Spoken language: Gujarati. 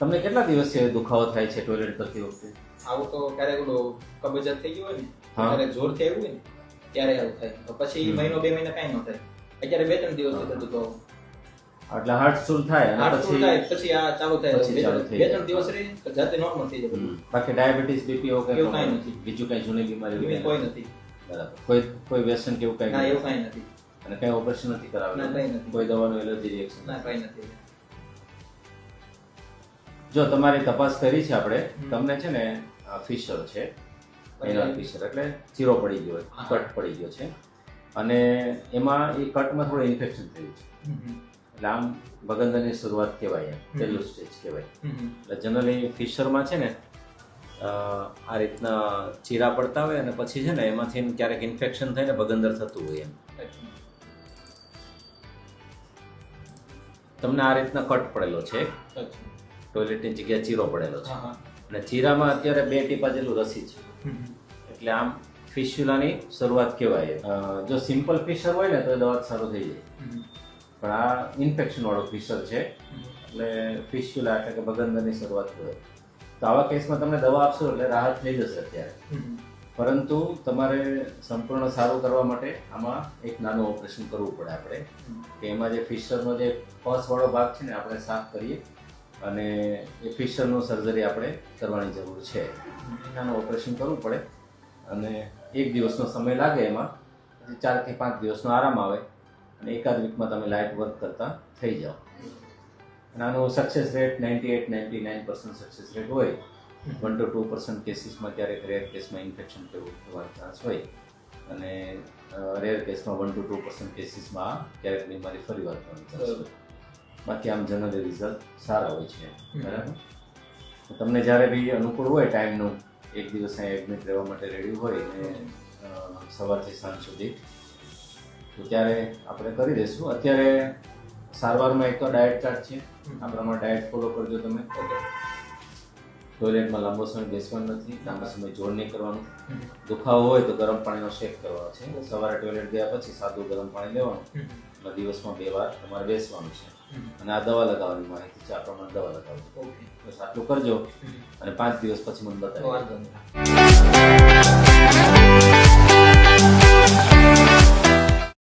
તમને કેટલા દિવસથી દુખાવો થાય છે ટોયલેટ કરતી વખતે? આવું તો ક્યારેક ઓલું કબજિયાત થઈ ગયું હોય ને, હા. ક્યારેક જોરથી આવ્યું હોય ને ત્યારે આવું થાય. તો પછી મહિનો 2 મહિના કાંઈ ન થાય. અત્યારે 2-3 દિવસ થતું તો એટલે હાર્ટ સ્ટૂલ થાય અને હાર્ટફુલ થાય પછી આ ચાલુ થાય. પછી ચાલુ થઈ જાય. 2-3 દિવસ રહી તો જાતે નોર્મલ થઈ જાય. બાકી ડાયાબિટીસ બીપી એવું એવું કાંઈ નથી. બીજું કઈ જૂની બીમારી એવું કોઈ નથી. બરાબર. કોઈ વ્યસન કે એવું કઈ ના એવું કાંઈ નથી. અને કઈ ઓપરેશન નથી ના કરાવેલું? કાંઈ નથી. કોઈ દવાનું એલર્જી રિએક્શન? ના કાંઈ નથી. જો તમારી તપાસ કરી છે આપણે, તમને છે ને ફિશર છે, એનલ ફિશર એટલે ચીરો પડી ગયો, હા. કટ પડી ગયો છે અને એમાં એ કટમાં થોડું ઇન્ફેક્શન થયું છે. એટલે આમ બગંદરની શરૂઆત કહેવાય, એમ પહેલું સ્ટેજ કહેવાય. એટલે જનરલી ફિશરમાં છે ને આ રીતના ચીરા પડતા હોય અને પછી છે ને એમાંથી ક્યારેક ઇન્ફેક્શન થઈને બગંદર થતું હોય એમ. તમને આ રીતના કટ પડેલો છે, ટોયલેટની જગ્યાએ ચીરો પડેલો છે અને ચીરામાં અત્યારે 2 ટીપા જેટલું રસી છે. એટલે આમ ફિસ્યુલાની શરૂઆત કહેવાય. જો સિમ્પલ ફિશર હોય ને તો એ દવા સારું થઈ જાય, પણ આ ઇન્ફેક્શન વાળો ફિશર છે એટલે ફિસ્યુલા એટલે કે બગંદરની શરૂઆત કહેવાય. તો આવા કેસમાં તમને દવા આપશો એટલે રાહત થઈ જશે અત્યારે, પરંતુ તમારે સંપૂર્ણ સારું કરવા માટે આમાં એક નાનું ઓપરેશન કરવું પડે આપણે, કે એમાં જે ફિશરનો જે પસ વાળો ભાગ છે ને આપણે સાફ કરીએ અને એ ફિશરનું સર્જરી આપણે કરવાની જરૂર છે. નાનું ઓપરેશન કરવું પડે અને 1 દિવસનો સમય લાગે એમાં, પછી 4 થી 5 દિવસનો આરામ આવે અને એકાદ વીકમાં તમે લાઇટ વર્ક કરતા થઈ જાઓ. અને આનો સક્સેસ રેટ 98-99% સક્સેસ રેટ હોય. 1 to 2% કેસીસમાં ક્યારેક રેર કેસમાં ઇન્ફેક્શન થવાનો ચાન્સ હોય અને રેર કેસમાં 1 to 2% કેસીસમાં ક્યારેક બીમારી ફરી વાર થવાનો ચાન્સ હોય. બાકી આમ જનરલી રિઝલ્ટ સારા હોય છે. બરાબર. તમને જ્યારે બી અનુકૂળ હોય ટાઈમનું, 1 દિવસ અહીંયા એડમિટ રહેવા માટે રેડી હોય ને સવારથી સાંજ સુધી, તો ત્યારે આપણે કરી દઈશું. અત્યારે સારવારમાં એક તો ડાયટ ચાર્ટ છે, આ પ્રમાણે ડાયટ ફોલો કરજો તમે. ટોયલેટમાં લાંબો સમય બેસવાનું નથી, લાંબો સમય જોર નહીં કરવાનું. દુખાવો હોય તો ગરમ પાણીનો શેક કરવાનો છે. સવારે ટોયલેટ ગયા પછી સાદું ગરમ પાણી લેવાનું અને દિવસમાં 2 વાર તમારે બેસવાનું છે અને આ દવા લગાવવાની માહિતી છે, આ પ્રમાણે દવા લગાવજો. બસ આટલું કરજો અને 5 દિવસ પછી મને બતાવો.